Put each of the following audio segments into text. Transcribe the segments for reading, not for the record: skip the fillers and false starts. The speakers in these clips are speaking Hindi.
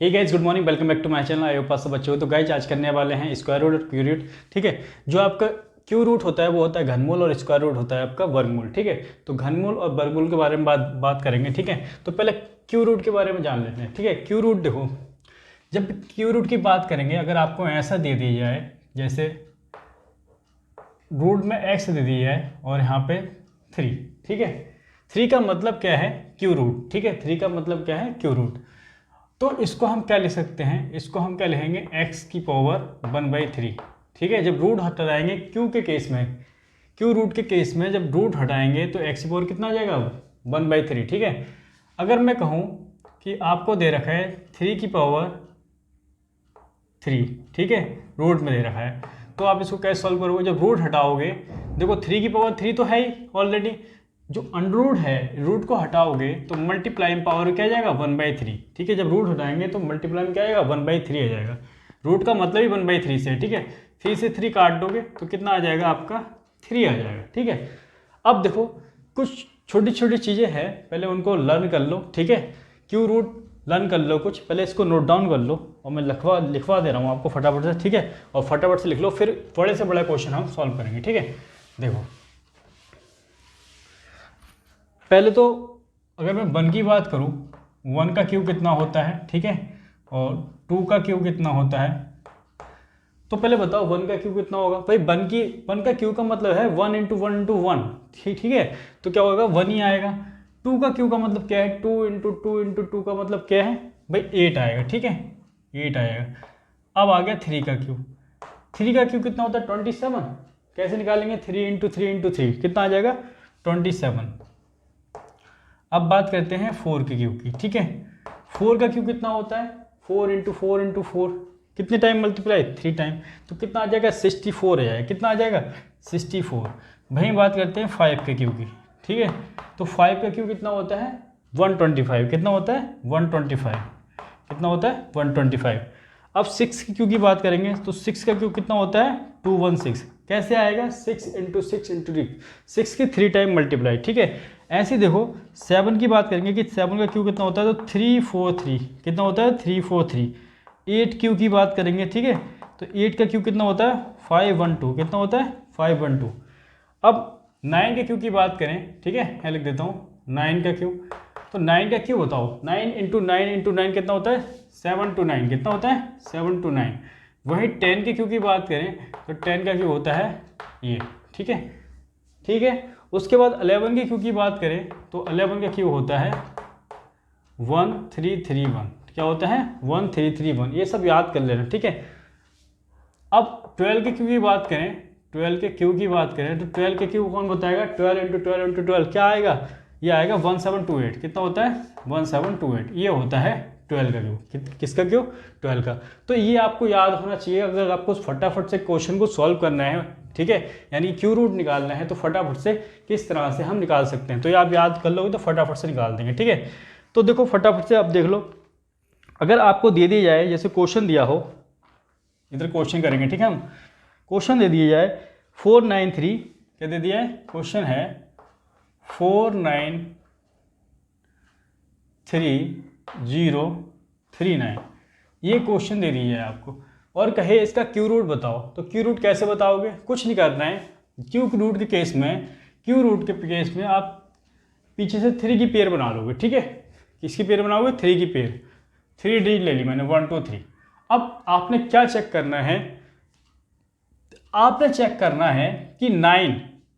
Hey guys, good morning, welcome back to my channel. I hope आप सब अच्छे हो। तो गाइस आज करने वाले हैं स्क्वायर रूट और क्यू रूट। ठीक है, जो आपका क्यू रूट होता है वो होता है घनमूल और स्क्वायर रूट होता है आपका वर्गमूल। ठीक है, तो घनमूल और वर्गमूल के बारे में बात करेंगे। ठीक है, तो पहले क्यू रूट के बारे में जान लेते हैं। ठीक है, क्यू रूट देखो, जब क्यू रूट की बात करेंगे, अगर आपको ऐसा दे दी जाए जैसे रूट में एक्स दे दी जाए और यहाँ पे 3। ठीक है, 3 का मतलब क्या है? Cube root. ठीक है, 3 का मतलब क्या है? Cube root. तो इसको हम क्या लिख सकते हैं? इसको हम क्या लिखेंगे? x की पावर 1/3। ठीक है, जब रूट हटाएंगे क्यू के केस में, क्यू रूट के केस में जब रूट हटाएंगे तो x की पावर कितना आ जाएगा? 1/3। ठीक है, अगर मैं कहूँ कि आपको दे रखा है 3 की पावर 3, ठीक है, रूट में दे रखा है, तो आप इसको कैसे सॉल्व करोगे? जब रूट हटाओगे, देखो 3 की पावर 3 तो है ही ऑलरेडी, जो अंडर है रूट को हटाओगे तो मल्टीप्लाइंग पावर क्या आ जाएगा? 1/3। ठीक है, जब रूट हटाएंगे तो मल्टीप्लाइंग क्या आएगा? 1/3 आ जाएगा। रूट का मतलब ही 1/3 से है। ठीक है, 3 से 3 काट दोगे तो कितना आ जाएगा? आपका 3 आ जाएगा। ठीक है, अब देखो कुछ छोटी छोटी चीज़ें हैं, पहले उनको लर्न कर लो। ठीक है, क्यू रूट लर्न कर लो, कुछ पहले इसको नोट डाउन कर लो और मैं लिखवा दे रहा हूँ आपको फटाफट से। ठीक है, और फटाफट से लिख लो, फिर बड़े से बड़ा क्वेश्चन हम सॉल्व करेंगे। ठीक है, देखो पहले तो अगर मैं 1 की बात करूँ, 1 का क्यू कितना होता है? ठीक है, और 2 का क्यू कितना होता है? तो पहले बताओ 1 का क्यू कितना होगा भाई? 1 का क्यू का मतलब है 1 इंटू 1 इंटू 1। ठीक है, तो क्या होगा? 1 ही आएगा। 2 का क्यू का मतलब क्या है? 2 इंटू 2 इंटू 2 का मतलब क्या है भाई? 8 आएगा। ठीक है, 8 आएगा। अब आ गया 3 का क्यू। 3 का क्यू कितना होता है? 27। कैसे निकालेंगे? 3 इंटू 3 इंटू 3 कितना आ जाएगा? 27। अब बात करते हैं 4 के क्यू की। ठीक है, 4 का क्यू कितना होता है? 4 इंटू 4 इंटू 4, कितने टाइम मल्टीप्लाई? 3 टाइम, तो कितना आ जाएगा? 64 आ जाएगा। कितना आ जाएगा? 64। वहीं बात करते हैं 5 के क्यू की। ठीक है, तो 5 का क्यू कितना होता है? 125। कितना होता है? 125। कितना होता है? 125। अब 6 की क्यू की बात करेंगे तो 6 का क्यू कितना होता है? 216। कैसे आएगा? 6 इंटू 6 इंटू 6 की 3 टाइम मल्टीप्लाई। ठीक है, ऐसे ही देखो 7 की बात करेंगे कि 7 का क्यू कितना होता है? तो 343। कितना होता है? 343। 8 क्यू की बात करेंगे, ठीक है, तो 8 का क्यू कितना होता है? 512। कितना होता है? 512। अब 9 के क्यू की बात करें, ठीक है, मैं लिख देता हूँ 9 का क्यू। तो 9 का क्यू बताओ, 9 इंटू 9 इंटू 9 कितना होता है? 729। कितना होता है? 729। वही 10 के क्यू की बात करें तो 10 का क्यू होता है ये। ठीक है, ठीक है, उसके बाद 11 के क्यू की बात करें तो 11 का क्यू होता है 1331। क्या होता है? 1331। ये सब याद कर लेना। ठीक है, अब 12 के क्यू की बात करें, 12 के क्यू की बात करें तो 12 के क्यू कौन बताएगा? 12 इंटू 12 इंटू 12 क्या आएगा? ये आएगा 1728। कितना होता है? 1728। ये होता है 12 का क्यू। किसका क्यू? 12 का। तो ये आपको याद होना चाहिए अगर आपको फटाफट से क्वेश्चन को सॉल्व करना है। ठीक है, यानी क्यू रूट निकालना है तो फटाफट से किस तरह से हम निकाल सकते हैं, तो ये आप याद कर लोगे तो फटाफट से निकाल देंगे। ठीक है, तो देखो फटाफट से आप देख लो, अगर आपको दे दी जाए जैसे क्वेश्चन दिया हो, इधर क्वेश्चन करेंगे। ठीक है, हम क्वेश्चन दे दिया जाए 493, क्या दे दिया है? क्वेश्चन है 493039, ये क्वेश्चन दे दिया है आपको और कहे इसका क्यू रूट बताओ। तो क्यू रूट कैसे बताओगे? कुछ नहीं करना है। क्यू रूट के केस में, क्यू रूट के केस में आप पीछे से 3 की पेयर बना लोगे। ठीक है, किसकी पेयर बनाओगे? 3 की पेयर। 3 डिजिट ले ली मैंने, 1 2 3। अब आपने क्या चेक करना है? आपने चेक करना है कि 9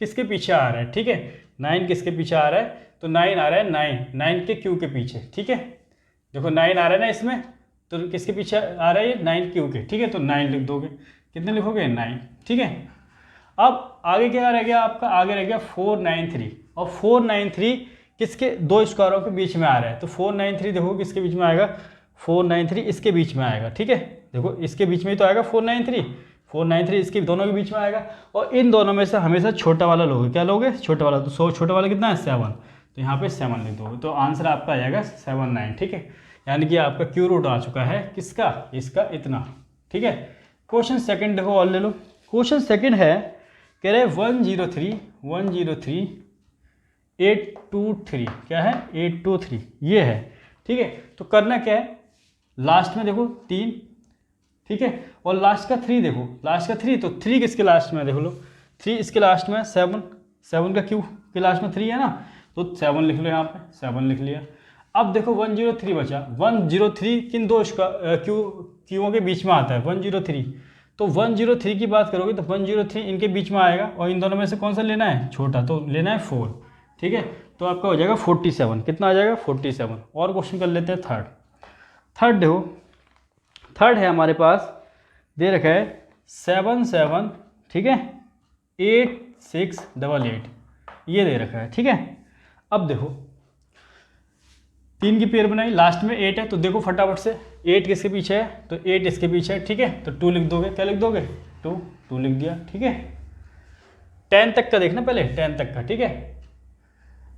किसके पीछे आ रहा है। ठीक है, 9 किसके पीछे आ रहा है? तो 9 आ रहा है 9 के क्यू के पीछे। ठीक है, देखो 9 आ रहा है ना इसमें, तो किसके पीछे आ रहा है? ये 9 क्यू के। ठीक है, तो 9 लिख दोगे। कितने लिखोगे? 9। ठीक है, अब आगे क्या रह गया आपका? आगे रह गया 493। और 493 किसके? दो स्क्वायरों के बीच में आ रहा है, तो 493 देखो किसके बीच में आएगा? 493 इसके बीच में आएगा। ठीक है, देखो इसके बीच में ही तो आएगा 493 इसके दोनों के बीच में आएगा। और इन दोनों में से हमेशा छोटा वाला लोगे। क्या लोगे? छोटा वाला। तो छोटा वाला कितना है? 7। तो यहाँ पे 7 लिख दोगे, तो आंसर आपका आ जाएगा 79। ठीक है, यानी कि आपका क्यू रूट आ चुका है किसका? इसका इतना। ठीक है, क्वेश्चन सेकंड देखो और ले लो। क्वेश्चन सेकंड है, कह रहे 103 823, क्या है? 823 ये है। ठीक है, तो करना क्या है? लास्ट में देखो 3, ठीक है, और लास्ट का 3 देखो, लास्ट का 3, तो 3 किसके लास्ट में है देख लो, 3 इसके लास्ट में, 7, 7 का क्यू के लास्ट में 3 है ना, तो 7 लिख लो यहाँ पे, 7 लिख लिया। अब देखो 103 बचा, 103 किन दो क्यूओं के बीच में आता है, 103, तो 103 की बात करोगे तो 103 इनके बीच में आएगा, और इन दोनों में से कौन सा लेना है, छोटा, तो लेना है 4, ठीक है, तो आपका हो जाएगा 47, कितना आ जाएगा 47। और क्वेश्चन कर लेते हैं थर्ड देखो, थर्ड है हमारे पास, दे रखा है 7 7, ठीक है, 8 6 8 8, ये दे रखा है, ठीक है। अब देखो 3 की पेयर बनाई, लास्ट में 8 है, तो देखो फटाफट से 8 किसके पीछे है, तो 8 इसके पीछे है, ठीक है, तो 2 लिख दोगे, क्या लिख दोगे, 2 लिख दिया, ठीक है। 10 तक का देखना पहले, 10 तक का, ठीक है,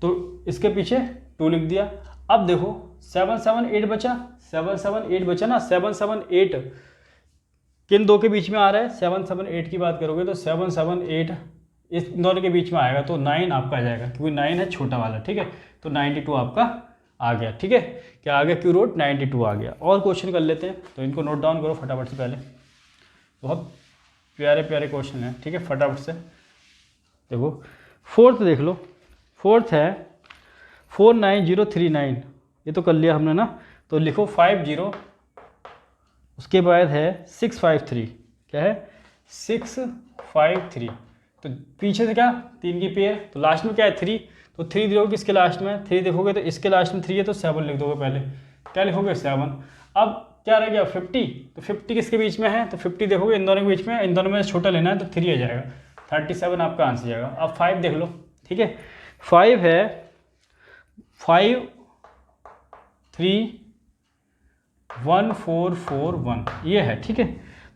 तो इसके पीछे 2 लिख दिया। अब देखो 7 7 8 बचा, 7 7 8 बचा ना, 7 7 8 किन दो के बीच में आ रहा है, 7 7 8 की बात करोगे तो 7 7 8 इस दोनों के बीच में आएगा, तो 9 आपका आ जाएगा, क्योंकि 9 है छोटा वाला, ठीक है, तो 92 आपका आ गया, ठीक है, क्या आ गया, क्यू रूट 92 आ गया। और क्वेश्चन कर लेते हैं, तो इनको नोट डाउन करो फटाफट से, पहले बहुत प्यारे प्यारे क्वेश्चन हैं, ठीक है, फटाफट से देखो। फोर्थ देख लो, फोर्थ है 49039, ये तो कर लिया हमने ना, तो लिखो 50, उसके बाद है 653, क्या है 653, तो पीछे से क्या 3 की पेयर, तो लास्ट में क्या है 3, तो 3 देखोगे किसके लास्ट में, 3 देखोगे तो इसके लास्ट में 3 है, तो 7 लिख दोगे पहले, क्या लिखोगे 7। अब क्या रह गया 50, तो 50 किसके बीच में है, तो 50 देखोगे इन दोनों के बीच में, इन दोनों में छोटा लेना है, तो 3 आ जाएगा, 37 आपका आंसर जाएगा। अब 5 देख लो, ठीक है, 5 है 5 3 1 4 4 1, ये है, ठीक है।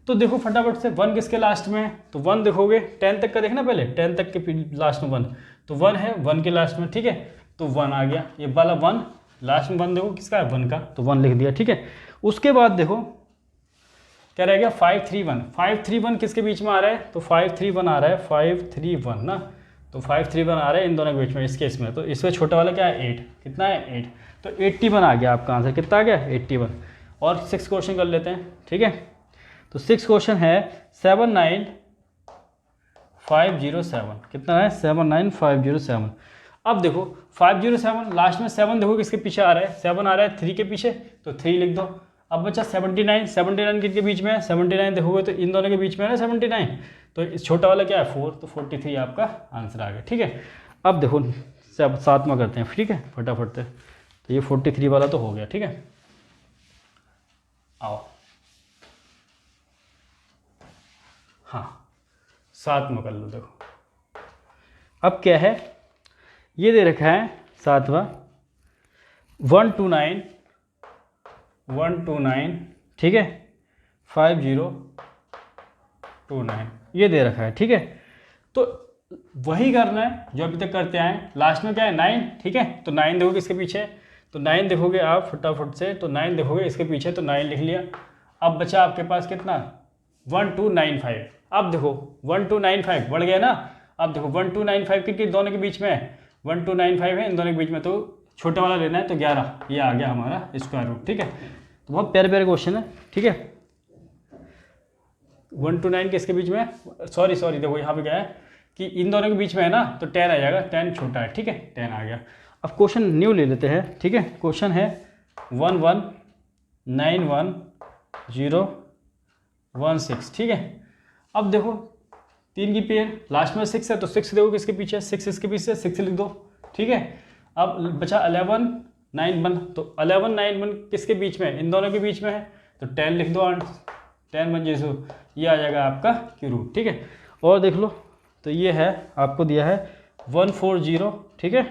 तो देखो फटाफट से 1 किसके लास्ट में है, तो 1 देखोगे 10 तक का देखना पहले, 10 तक के लास्ट में 1, तो 1 है 1 के लास्ट में, ठीक है, तो 1 आ गया, ये वाला 1 लास्ट में 1 देखो किसका है 1 का, तो 1 लिख दिया, ठीक है। उसके बाद देखो क्या रह गया 531, 531 किसके बीच में आ रहा है, तो 531 आ रहा है, 531 ना, तो 531 आ रहा है इन दोनों के बीच में, इस केस में, तो इसमें छोटा वाला क्या है 8, कितना है 8, तो 81 आ गया आपका आंसर, कितना आ गया 81। और 6 क्वेश्चन कर लेते हैं, ठीक है, तो 6 क्वेश्चन है 79507, कितना है 79507। अब देखो 507 लास्ट में 7 देखो किसके पीछे आ रहा है, 7 आ रहा है 3 के पीछे, तो 3 लिख दो। अब बच्चा 79, 79 किसके बीच में है, 79 देखोगे तो इन दोनों के बीच में है ना 79, तो इस छोटा वाला क्या है 4, तो 43 आपका आंसर आ गया, ठीक है। अब देखो 7वां करते हैं, ठीक है, फटाफट से, तो ये 43 वाला तो हो गया, ठीक है। आओ हाँ 7वां कर लो, देखो अब क्या है, ये दे रखा है 7वां 129 129, ठीक है, 5029, ये दे रखा है, ठीक है। तो वही करना है जो अभी तक करते आए, लास्ट में क्या है 9, ठीक है, तो 9 देखोगे इसके पीछे, तो 9 देखोगे आप फटाफट से, तो 9 देखोगे इसके पीछे, तो 9 लिख लिया। अब बचा आपके पास कितना 1295, अब देखो 1295 बढ़ गया ना, अब देखो 1295 के दोनों के बीच में है, 1295 है इन दोनों के बीच में, तो छोटा वाला लेना है, तो 11, ये आ गया हमारा स्क्वायर रूट, ठीक है। तो बहुत प्यारे प्यारे क्वेश्चन है, ठीक है। 1 to 9 किसके बीच में है, सॉरी देखो यहाँ पे क्या है कि इन दोनों के बीच में है ना, तो 10 आ जाएगा, 10 छोटा है, ठीक है, 10 आ गया। अब क्वेश्चन न्यू ले लेते हैं, ठीक है, क्वेश्चन है 11910116, ठीक है। अब देखो 3 की पेयर, लास्ट में 6 है, तो 6 देखो किसके पीछे, 6 इसके पीछे, 6 लिख दो, ठीक है। अब बचा 1191, तो 1191 किसके बीच में, इन दोनों के बीच में है, तो 10 लिख दो, 10 बन जैसो, ये आ जाएगा आपका क्यू रूट, ठीक है। और देख लो, तो ये है आपको दिया है 140, ठीक है,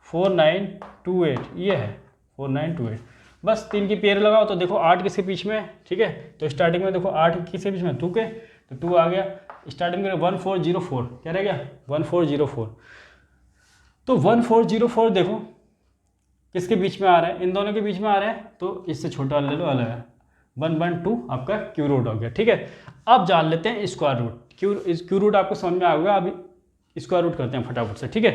4928, ये है 4928, बस 3 की पेयर लगाओ, तो देखो 8 किसके बीच में है, ठीक है, तो स्टार्टिंग में देखो 8 किसके बीच में, 2 के, तो 2 आ गया, स्टार्टिंग में 1404, क्या रह गया 1404, तो 1404 देखो किसके बीच में आ रहा है, इन दोनों के बीच में आ रहा है, तो इससे छोटा ले लो, अलग है, 112 आपका क्यू रूट हो गया, ठीक है। अब जान लेते हैं स्क्वायर रूट, क्यू रूट आपको समझ में आ गया, अभी स्क्वायर रूट करते हैं फटाफट से, ठीक है।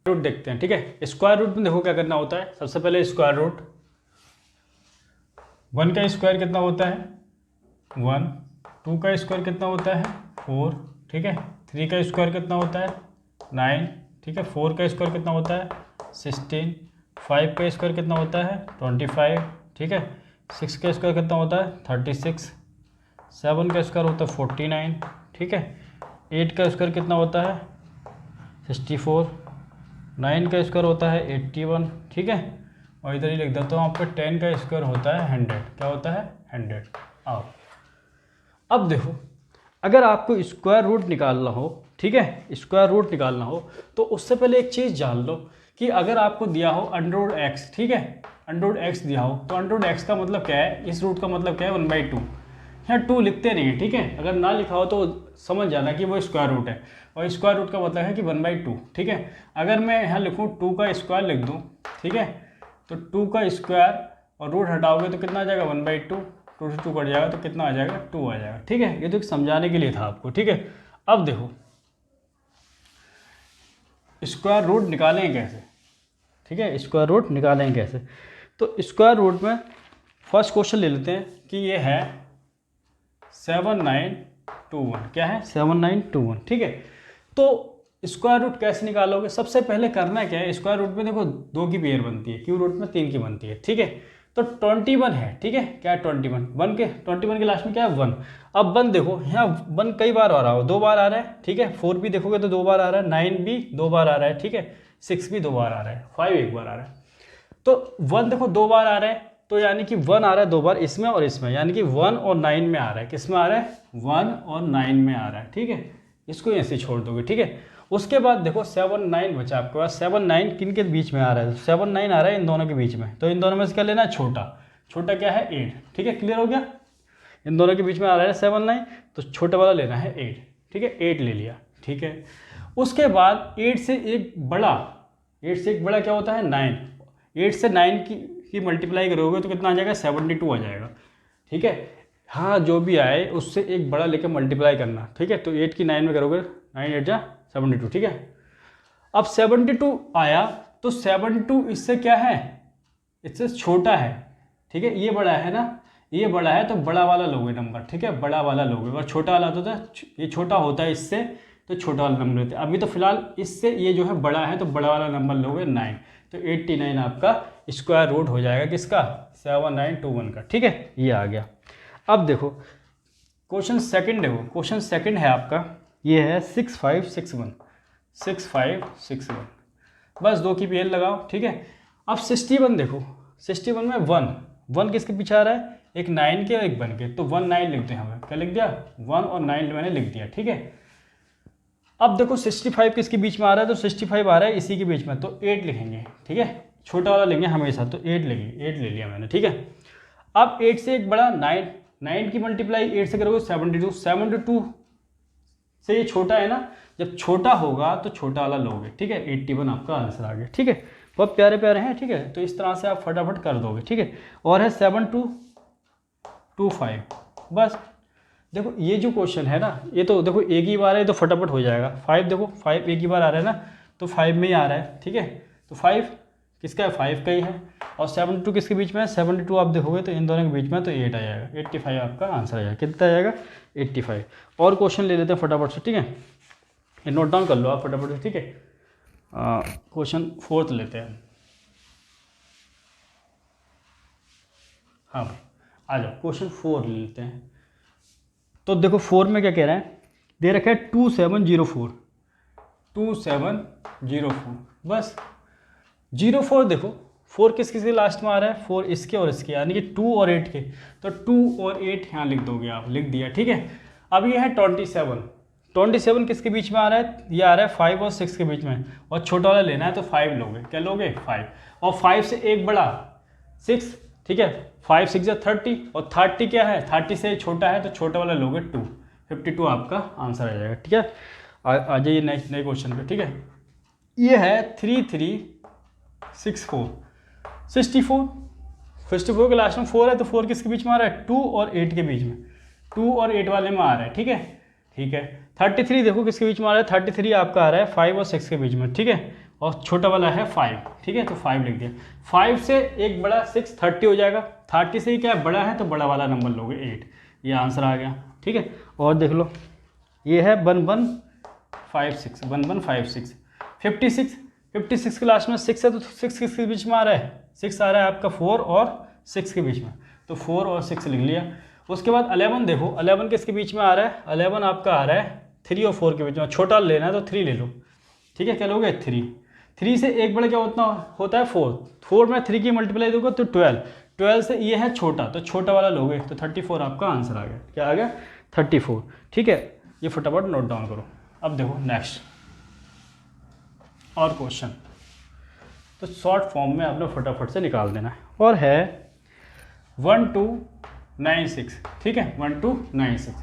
रूट देखते हैं, ठीक है। स्क्वायर रूट में देखो क्या करना होता है, सबसे पहले स्क्वायर रूट 1 का स्क्वायर कितना होता है 1, 2 का स्क्वायर कितना होता है 4, ठीक है, 3 का स्क्वायर कितना होता है 9, ठीक है, 4 का स्क्वायर कितना होता है 16, 5 का स्क्वायर कितना होता है 25, ठीक है, 6 का स्क्वायर कितना होता है 36, 7 का स्क्वायर होता है 49, ठीक है, 8 का स्क्वायर कितना होता है 64, 9 का स्क्वायर होता है 81, ठीक है, और इधर ही लिख देता हूँ आपका 10 का स्क्वायर होता है 100, क्या होता है 100। आओ अब देखो, अगर आपको स्क्वायर रूट निकालना हो, ठीक है, स्क्वायर रूट निकालना हो तो उससे पहले एक चीज़ जान लो कि अगर आपको दिया हो अंडर एक्स, ठीक है, अंडर एक्स दिया हो तो अंडर एक्स का मतलब क्या है, इस रूट का मतलब क्या है 1/2, यहाँ 2 लिखते नहीं है, ठीक है, अगर ना लिखा हो तो समझ जाना कि वो स्क्वायर रूट है, और स्क्वायर रूट का मतलब है कि 1/2, ठीक है। अगर मैं यहाँ लिखूँ 2 का स्क्वायर लिख दूँ, ठीक है, तो 2 का स्क्वायर और रूट हटाओगे तो कितना आ जाएगा 1/2, 2 से 2 कट जाएगा तो कितना आ जाएगा 2 आ जाएगा, ठीक है, ये तो समझाने के लिए था आपको, ठीक है। अब देखो स्क्वायर रूट निकालेंगे कैसे, ठीक है, स्क्वायर रूट निकालेंगे कैसे, तो स्क्वायर रूट में फर्स्ट क्वेश्चन ले लेते हैं कि ये है 7921, क्या है 7921, ठीक है। तो स्क्वायर रूट कैसे निकालोगे, सबसे पहले करना क्या है, स्क्वायर रूट में देखो 2 की पेयर बनती है, क्यूब रूट में 3 की बनती है, ठीक है, तो 21 है, ठीक है, क्या है 21 के लास्ट में क्या है 1। अब 1 देखो यहाँ 1 कई बार आ रहा हो, 2 बार आ रहा है, ठीक है, 4 भी देखोगे तो 2 बार आ रहा है, 9 भी 2 बार आ रहा है, ठीक है, 6 भी 2 बार आ रहा है, 5 एक बार आ रहा है, तो 1 देखो 2 बार आ रहा है, तो यानी कि 1 आ रहा है 2 बार इसमें और इसमें, यानी कि 1 और 9 में आ रहा है, किस में आ रहा है 1 और 9 में आ रहा है, ठीक है, इसको ऐसे छोड़ दोगे, ठीक है। उसके बाद देखो 7 9 बचा आपके पास, 7 9 किन के बीच में आ रहा है, 7 9 आ रहा है इन दोनों के बीच में, तो इन दोनों में से क्या लेना है छोटा, छोटा क्या है 8, ठीक है, क्लियर हो गया, इन दोनों के बीच में आ रहा है 7 9, तो छोटा वाला लेना है 8, ठीक है, 8 ले लिया, ठीक है। उसके बाद 8 से एक बड़ा क्या होता है 9, 8 से 9 की मल्टीप्लाई करोगे तो कितना आ जाएगा 72 आ जाएगा, ठीक है। हाँ जो भी आए उससे एक बड़ा लेकर मल्टीप्लाई करना, ठीक है, तो 8 की 9 में करोगे 9 8 जा 72, ठीक है। अब 72 आया तो 72 इससे क्या है, इससे छोटा है, ठीक है, ये बड़ा है ना, ये बड़ा है तो बड़ा वाला लोगे नंबर, ठीक है, बड़ा वाला लोगे, और छोटा वाला तो ये छोटा होता है इससे, तो छोटा वाला नंबर लेते हैं। अभी तो फिलहाल इससे ये जो है बड़ा है तो बड़ा वाला नंबर लोगे 9, तो 89 आपका स्क्वायर रूट हो जाएगा किसका 7921 का, ठीक है, ये आ गया। अब देखो क्वेश्चन सेकंड है, वो क्वेश्चन सेकंड है आपका, ये है 6561, 6561, बस 2 की पेयर लगाओ, ठीक है। अब 61 देखो, 61 में 1 किसके पीछे आ रहा है, एक 9 के और एक 1 के, तो 1 9 लिखते हैं, हमें क्या लिख दिया 1 और 9 मैंने लिख दिया, ठीक है। अब देखो 65 किसके बीच में आ रहा है, तो 65 आ रहा है इसी के बीच में, तो 8 लिखेंगे, ठीक है, छोटा वाला लेंगे हमेशा, तो 8 लेंगे, 8 ले लिया मैंने, ठीक है। अब 8 से एक बड़ा 9 की मल्टीप्लाई 8 से करोगे 72 से ये छोटा है ना, जब छोटा होगा तो छोटा वाला लोगे, ठीक है, 81 आपका आंसर आ गया, ठीक है। बहुत प्यारे प्यारे हैं, ठीक है, तो इस तरह से आप फटाफट कर दोगे, ठीक है। और है 7225, बस देखो ये जो क्वेश्चन है ना, ये तो देखो एक ही बार है तो फटाफट हो जाएगा। 5 देखो 5 एक ही बार आ रहा है ना, तो 5 में ही आ रहा है, ठीक है, तो 5 किसका है 5 का ही है, और 72 किसके बीच में है 72 आप देखोगे तो इन दोनों के बीच में, तो 8 आ जाएगा, 85 आपका आंसर आ जाएगा, कितना आ जाएगा 85। और क्वेश्चन ले लेते हैं फटाफट से, ठीक है, ये नोट डाउन कर लो आप फटाफट से, ठीक है। क्वेश्चन 4 लेते हैं, हाँ भाई आ जाओ, क्वेश्चन 4 ले लेते हैं। तो देखो 4 में क्या कह रहा है, दे रखा है 2704, 2704, बस 04 देखो 4 किस किस के लास्ट में आ रहा है, 4 इसके और इसके, यानी कि 2 और 8 के, तो 2 और 8 यहाँ लिख दोगे आप, लिख दिया, ठीक है। अब ये है 27 किसके बीच में आ रहा है, ये आ रहा है 5 और 6 के बीच में, और छोटा वाला लेना है तो 5 लोगे, क्या लोगे 5, और 5 से एक बड़ा 6, ठीक है, 5 6 या 30, और 30 क्या है 30 से छोटा है तो छोटा वाला लोगे 2, 52 आपका आंसर आ जाएगा, ठीक है। आ जाइए नेक्स्ट नए क्वेश्चन पे, ठीक है। ये है 3364, 64 के लास्ट में 4 है, तो 4 किसके बीच में आ रहा है 2 और 8 के बीच में, 2 और 8 वाले में आ रहा है, ठीक है, ठीक है। 33 देखो किसके बीच में आ रहा है, 33 आपका आ रहा है 5 और 6 के बीच में, ठीक है, और छोटा वाला है 5, ठीक है, तो 5 लिख दिया। 5 से एक बड़ा 6 30 हो जाएगा, 30 से ही क्या बड़ा है तो बड़ा वाला नंबर लोगे 8, ये आंसर आ गया, ठीक है। और देख लो ये है 1156, 1156। 56 के लास्ट में 6 है तो 6 किसके बीच में आ रहा है, 6 आ रहा है आपका 4 और 6 के बीच में, तो 4 और 6 लिख लिया। उसके बाद 11 देखो, 11 किसके बीच में आ रहा है, 11 आपका आ रहा है 3 और 4 के बीच में, छोटा लेना है तो 3 ले लो, ठीक है, क्या लोगे 3 से एक बड़ा क्या होता है 4 में 3 की मल्टीप्लाई दोगे तो 12 से ये है छोटा, तो छोटा वाला लोगे तो 34 आपका आंसर आ गया, क्या आ गया 34, ठीक है। ये फटाफट नोट डाउन करो। अब देखो नेक्स्ट और क्वेश्चन, तो शॉर्ट फॉर्म में आपने फटाफट से निकाल देना है, और है 1296, ठीक है, 1296।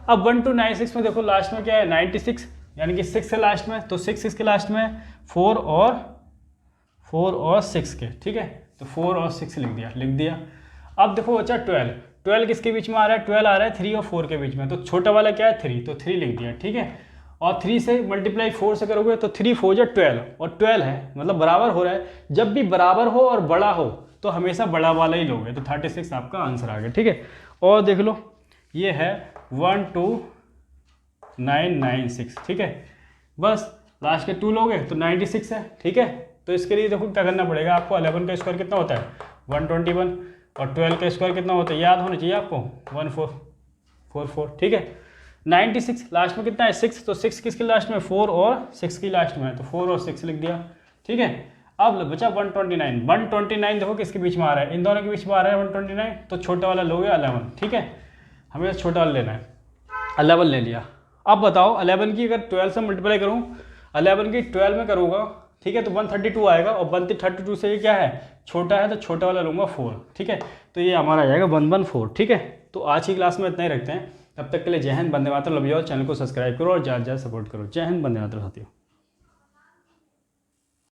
अब 1296 में देखो लास्ट में क्या है 96, यानी कि 6 है लास्ट में, तो 6 इसके लास्ट में 4 और 6 के, ठीक है, तो 4 और 6 लिख दिया। अब देखो बच्चा 12 किसके बीच में आ रहा है, 12 आ रहा है 3 और 4 के बीच में, तो छोटा वाला क्या है 3, तो 3 लिख दिया, ठीक है। और 3 से मल्टीप्लाई 4 से करोगे तो 3 4 जा 12, और 12 है मतलब बराबर हो रहा है, जब भी बराबर हो और बड़ा हो तो हमेशा बड़ा वाला ही लोगे, तो 36 आपका आंसर आ गया, ठीक है। और देख लो ये है 12996, ठीक है, बस लास्ट के 2 लोगे तो 96 है, ठीक है। तो इसके लिए देखो क्या करना पड़ेगा आपको, 11 का स्क्वायर कितना होता है 121, और 12 का स्क्वायर कितना होता है याद होना चाहिए आपको 1444, ठीक है। 96 लास्ट में कितना है 6, तो 6 किसके लास्ट में 4 और 6 की लास्ट में है, तो 4 और 6 लिख दिया, ठीक है। अब बचा 129 देखो किसके बीच में आ रहा है, इन दोनों के बीच में आ रहा है 129, तो छोटा वाला लोगे 11, ठीक है, हमें छोटा वाला लेना है, 11 ले लिया। अब बताओ 11 की अगर 12 से मल्टीप्लाई करूँ, 11 की 12 में करूँगा, ठीक है, तो 132 आएगा, और 132 से ये क्या है छोटा है, तो छोटा वाला लूँगा 4, ठीक है, तो ये हमारा आ जाएगा 114, ठीक है। तो आज की क्लास में इतना ही रखते हैं, तब तक के लिए जय Hind, Vande Mataram, love you all. Channel को सब्सक्राइब करो और ज़्यादा सपोर्ट करो। जय हिंद, वंदे मातरम साथियों।